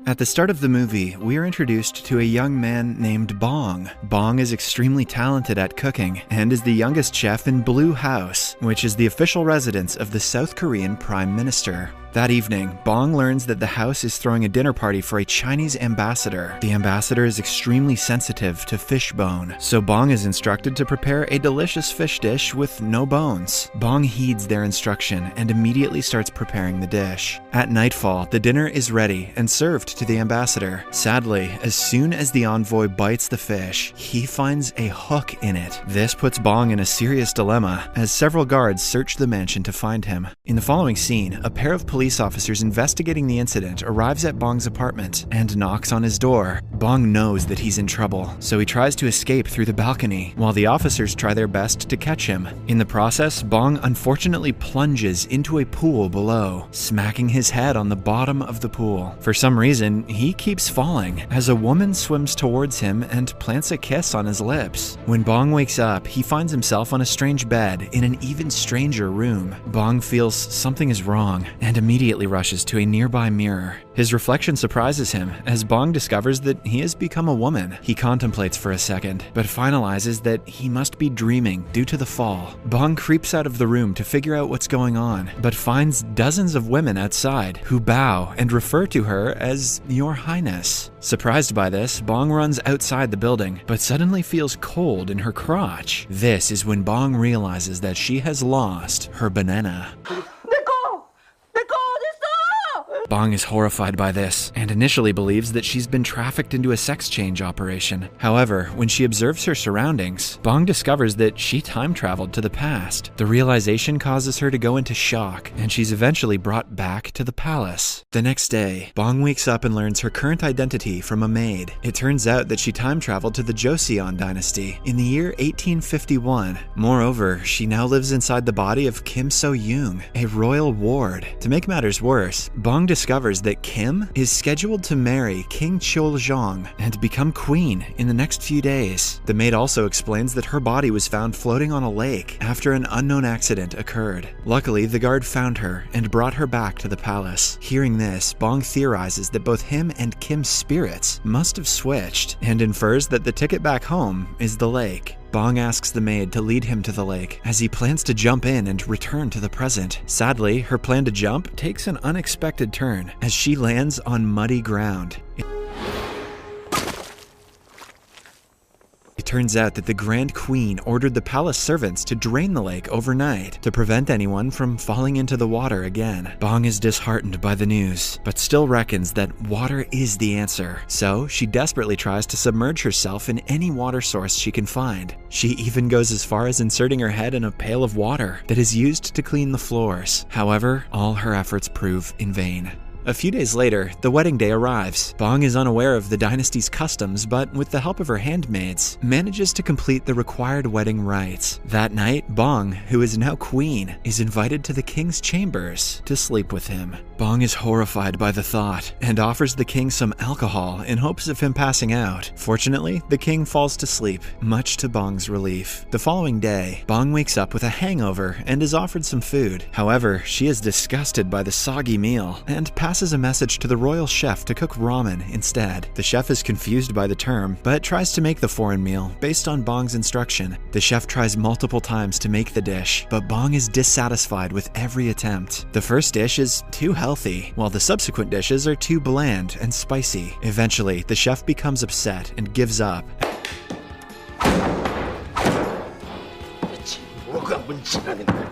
At the start of the movie, we are introduced to a young man named Bong. Bong is extremely talented at cooking and is the youngest chef in Blue House, which is the official residence of the South Korean Prime Minister. That evening, Bong learns that the house is throwing a dinner party for a Chinese ambassador. The ambassador is extremely sensitive to fish bone, so Bong is instructed to prepare a delicious fish dish with no bones. Bong heeds their instruction and immediately starts preparing the dish. At nightfall, the dinner is ready and served to the ambassador. Sadly, as soon as the envoy bites the fish, he finds a hook in it. This puts Bong in a serious dilemma, as several guards search the mansion to find him. In the following scene, a pair of police officers investigating the incident arrives at Bong's apartment and knocks on his door. Bong knows that he's in trouble, so he tries to escape through the balcony, while the officers try their best to catch him. In the process, Bong unfortunately plunges into a pool below, smacking his head on the bottom of the pool. For some reason, he keeps falling, as a woman swims towards him and plants a kiss on his lips. When Bong wakes up, he finds himself on a strange bed in an even stranger room. Bong feels something is wrong, and immediately rushes to a nearby mirror. His reflection surprises him, as Bong discovers that he has become a woman. He contemplates for a second, but finalizes that he must be dreaming due to the fall. Bong creeps out of the room to figure out what's going on, but finds dozens of women outside who bow and refer to her as Your Highness. Surprised by this, Bong runs outside the building, but suddenly feels cold in her crotch. This is when Bong realizes that she has lost her banana. Bong is horrified by this, and initially believes that she's been trafficked into a sex change operation. However, when she observes her surroundings, Bong discovers that she time traveled to the past. The realization causes her to go into shock, and she's eventually brought back to the palace. The next day, Bong wakes up and learns her current identity from a maid. It turns out that she time traveled to the Joseon dynasty in the year 1851. Moreover, she now lives inside the body of Kim So-young, a royal ward. To make matters worse, Bong discovers that Kim is scheduled to marry King Cheoljong and become queen in the next few days. The maid also explains that her body was found floating on a lake after an unknown accident occurred. Luckily, the guard found her and brought her back to the palace. Hearing this, Bong theorizes that both him and Kim's spirits must have switched, and infers that the ticket back home is the lake. Bong asks the maid to lead him to the lake, as he plans to jump in and return to the present. Sadly, her plan to jump takes an unexpected turn, as she lands on muddy ground. It turns out that the Grand Queen ordered the palace servants to drain the lake overnight to prevent anyone from falling into the water again. Bong is disheartened by the news, but still reckons that water is the answer, so she desperately tries to submerge herself in any water source she can find. She even goes as far as inserting her head in a pail of water that is used to clean the floors. However, all her efforts prove in vain. A few days later, the wedding day arrives. Bong is unaware of the dynasty's customs, but with the help of her handmaids, manages to complete the required wedding rites. That night, Bong, who is now queen, is invited to the king's chambers to sleep with him. Bong is horrified by the thought and offers the king some alcohol in hopes of him passing out. Fortunately, the king falls to sleep, much to Bong's relief. The following day, Bong wakes up with a hangover and is offered some food. However, she is disgusted by the soggy meal and passes a message to the royal chef to cook ramen instead. The chef is confused by the term, but tries to make the foreign meal based on Bong's instruction. The chef tries multiple times to make the dish, but Bong is dissatisfied with every attempt. The first dish is too healthy, while the subsequent dishes are too bland and spicy. Eventually, the chef becomes upset and gives up.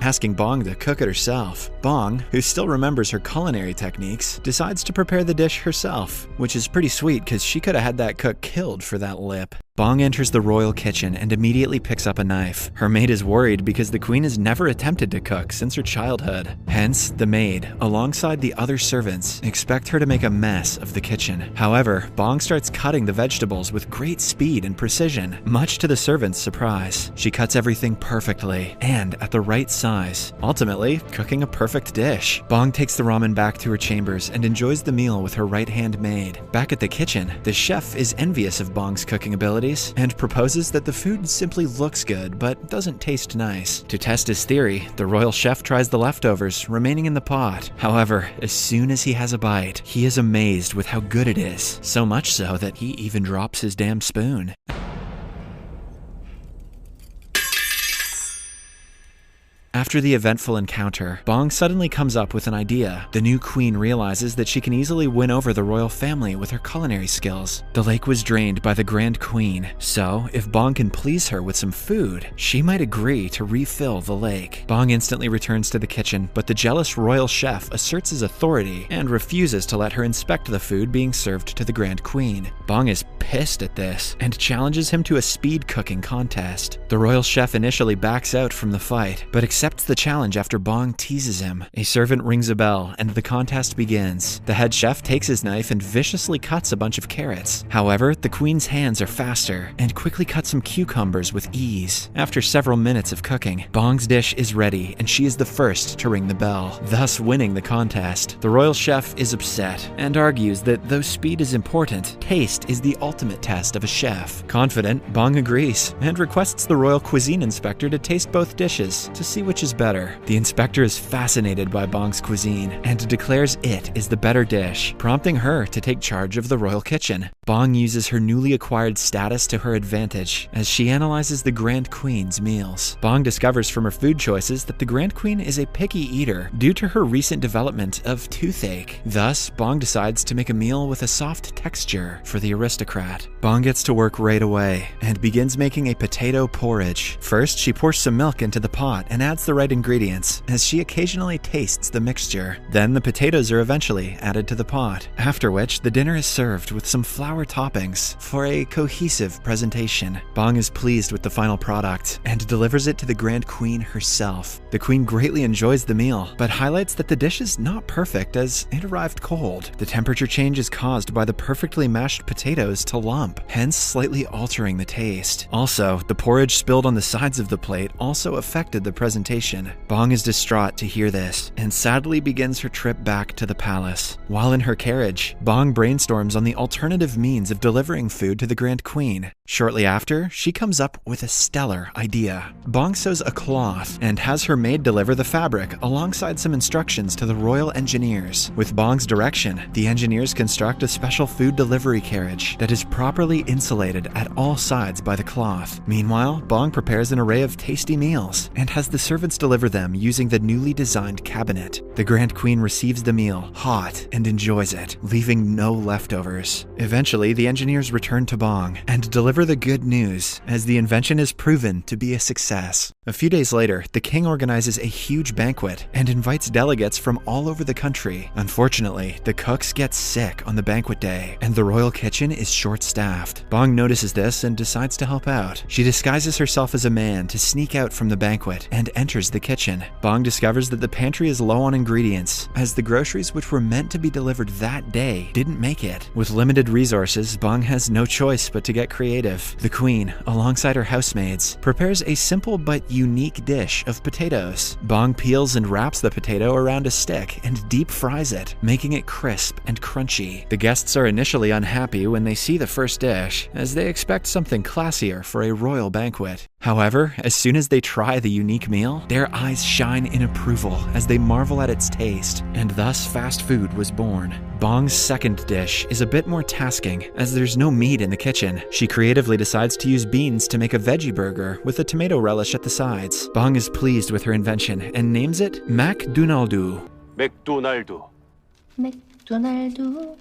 Asking Bong to cook it herself. Bong, who still remembers her culinary techniques, decides to prepare the dish herself, which is pretty sweet because she could have had that cook killed for that lip. Bong enters the royal kitchen and immediately picks up a knife. Her maid is worried because the queen has never attempted to cook since her childhood. Hence, the maid, alongside the other servants, expect her to make a mess of the kitchen. However, Bong starts cutting the vegetables with great speed and precision, much to the servants' surprise. She cuts everything perfectly and at the right size, ultimately cooking a perfect dish. Bong takes the ramen back to her chambers and enjoys the meal with her right-hand maid. Back at the kitchen, the chef is envious of Bong's cooking ability qualities and proposes that the food simply looks good but doesn't taste nice. To test his theory, the royal chef tries the leftovers remaining in the pot. However, as soon as he has a bite, he is amazed with how good it is, so much so that he even drops his damn spoon. After the eventful encounter, Bong suddenly comes up with an idea. The new queen realizes that she can easily win over the royal family with her culinary skills. The lake was drained by the Grand Queen, so if Bong can please her with some food, she might agree to refill the lake. Bong instantly returns to the kitchen, but the jealous royal chef asserts his authority and refuses to let her inspect the food being served to the Grand Queen. Bong is pissed at this and challenges him to a speed cooking contest. The royal chef initially backs out from the fight, but accepts the challenge after Bong teases him. A servant rings a bell and the contest begins. The head chef takes his knife and viciously cuts a bunch of carrots. However, the queen's hands are faster and quickly cut some cucumbers with ease. After several minutes of cooking, Bong's dish is ready and she is the first to ring the bell, thus winning the contest. The royal chef is upset and argues that though speed is important, taste is the ultimate test of a chef. Confident, Bong agrees and requests the royal cuisine inspector to taste both dishes to see which is better. The inspector is fascinated by Bong's cuisine and declares it is the better dish, prompting her to take charge of the royal kitchen. Bong uses her newly acquired status to her advantage as she analyzes the Grand Queen's meals. Bong discovers from her food choices that the Grand Queen is a picky eater due to her recent development of toothache. Thus, Bong decides to make a meal with a soft texture for the aristocrat. Bong gets to work right away and begins making a potato porridge. First, she pours some milk into the pot and adds the right ingredients, as she occasionally tastes the mixture. Then the potatoes are eventually added to the pot, after which the dinner is served with some flour toppings for a cohesive presentation. Bong is pleased with the final product and delivers it to the Grand Queen herself. The queen greatly enjoys the meal, but highlights that the dish is not perfect as it arrived cold. The temperature change is caused by the perfectly mashed potatoes to lump, hence slightly altering the taste. Also, the porridge spilled on the sides of the plate also affected the presentation. Bong is distraught to hear this and sadly begins her trip back to the palace. While in her carriage, Bong brainstorms on the alternative means of delivering food to the Grand Queen. Shortly after, she comes up with a stellar idea. Bong sews a cloth and has her maid deliver the fabric alongside some instructions to the royal engineers. With Bong's direction, the engineers construct a special food delivery carriage that is properly insulated at all sides by the cloth. Meanwhile, Bong prepares an array of tasty meals and has the servants deliver them using the newly designed cabinet. The Grand Queen receives the meal hot and enjoys it, leaving no leftovers. Eventually, the engineers return to Bong and deliver the good news, as the invention is proven to be a success. A few days later, the king organizes a huge banquet and invites delegates from all over the country. Unfortunately, the cooks get sick on the banquet day, and the royal kitchen is short-staffed. Bong notices this and decides to help out. She disguises herself as a man to sneak out from the banquet and enters the kitchen. Bong discovers that the pantry is low on ingredients, as the groceries which were meant to be delivered that day didn't make it. With limited resources, Bong has no choice but to get creative. The queen, alongside her housemaids, prepares a simple but unique dish of potatoes. Bong peels and wraps the potato around a stick and deep fries it, making it crisp and crunchy. The guests are initially unhappy when they see the first dish, as they expect something classier for a royal banquet. However, as soon as they try the unique meal, their eyes shine in approval as they marvel at its taste, and thus fast food was born. Bong's second dish is a bit more tasking, as there's no meat in the kitchen. She creatively decides to use beans to make a veggie burger with a tomato relish at the sides. Bong is pleased with her invention and names it MCDONALD.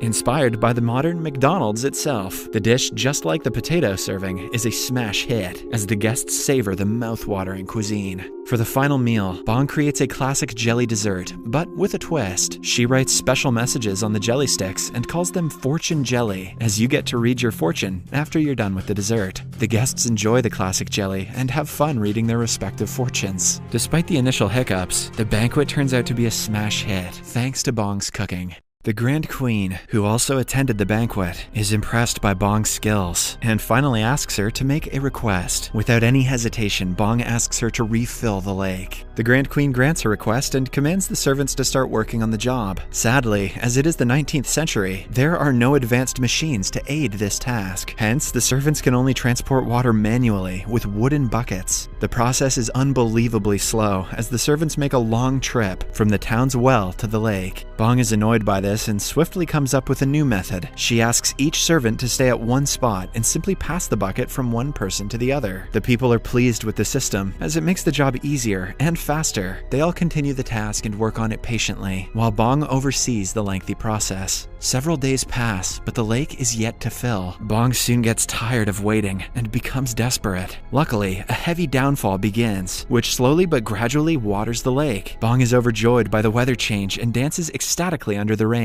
Inspired by the modern McDonald's itself, the dish, just like the potato serving, is a smash hit as the guests savor the mouth-watering cuisine. For the final meal, Bong creates a classic jelly dessert, but with a twist. She writes special messages on the jelly sticks and calls them fortune jelly, as you get to read your fortune after you're done with the dessert. The guests enjoy the classic jelly and have fun reading their respective fortunes. Despite the initial hiccups, the banquet turns out to be a smash hit, thanks to Bong's cooking. The Grand Queen, who also attended the banquet, is impressed by Bong's skills and finally asks her to make a request. Without any hesitation, Bong asks her to refill the lake. The Grand Queen grants her request and commands the servants to start working on the job. Sadly, as it is the 19th century, there are no advanced machines to aid this task. Hence, the servants can only transport water manually with wooden buckets. The process is unbelievably slow as the servants make a long trip from the town's well to the lake. Bong is annoyed by this and swiftly comes up with a new method. She asks each servant to stay at one spot and simply pass the bucket from one person to the other. The people are pleased with the system as it makes the job easier and faster. They all continue the task and work on it patiently, while Bong oversees the lengthy process. Several days pass, but the lake is yet to fill. Bong soon gets tired of waiting and becomes desperate. Luckily, a heavy downfall begins, which slowly but gradually waters the lake. Bong is overjoyed by the weather change and dances ecstatically under the rain.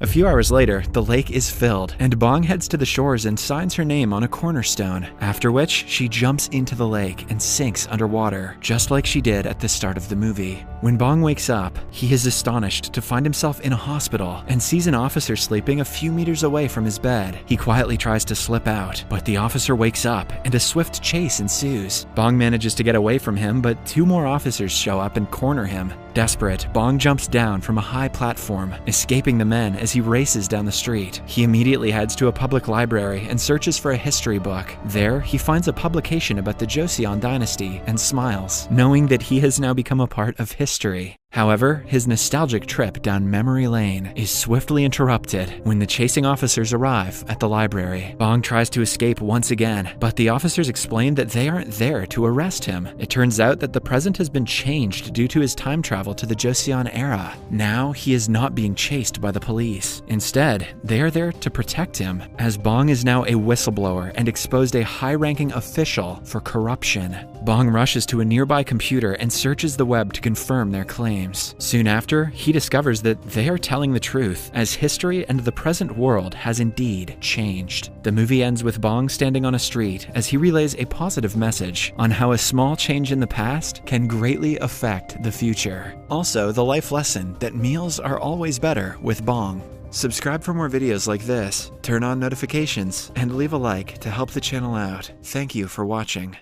A few hours later, the lake is filled, and Bong heads to the shores and signs her name on a cornerstone, after which she jumps into the lake and sinks underwater, just like she did at the start of the movie. When Bong wakes up, he is astonished to find himself in a hospital and sees an officer sleeping a few meters away from his bed. He quietly tries to slip out, but the officer wakes up and a swift chase ensues. Bong manages to get away from him, but two more officers show up and corner him. Desperate, Bong jumps down from a high platform, escaping the men as he races down the street. He immediately heads to a public library and searches for a history book. There, he finds a publication about the Joseon dynasty and smiles, knowing that he has now become a part of history. However, his nostalgic trip down memory lane is swiftly interrupted when the chasing officers arrive at the library. Bong tries to escape once again, but the officers explain that they aren't there to arrest him. It turns out that the present has been changed due to his time travel to the Joseon era. Now, he is not being chased by the police. Instead, they are there to protect him, as Bong is now a whistleblower and exposed a high-ranking official for corruption. Bong rushes to a nearby computer and searches the web to confirm their claims. Soon after, he discovers that they are telling the truth, as history and the present world has indeed changed. The movie ends with Bong standing on a street as he relays a positive message on how a small change in the past can greatly affect the future. Also, the life lesson that meals are always better with Bong. Subscribe for more videos like this, turn on notifications, and leave a like to help the channel out. Thank you for watching.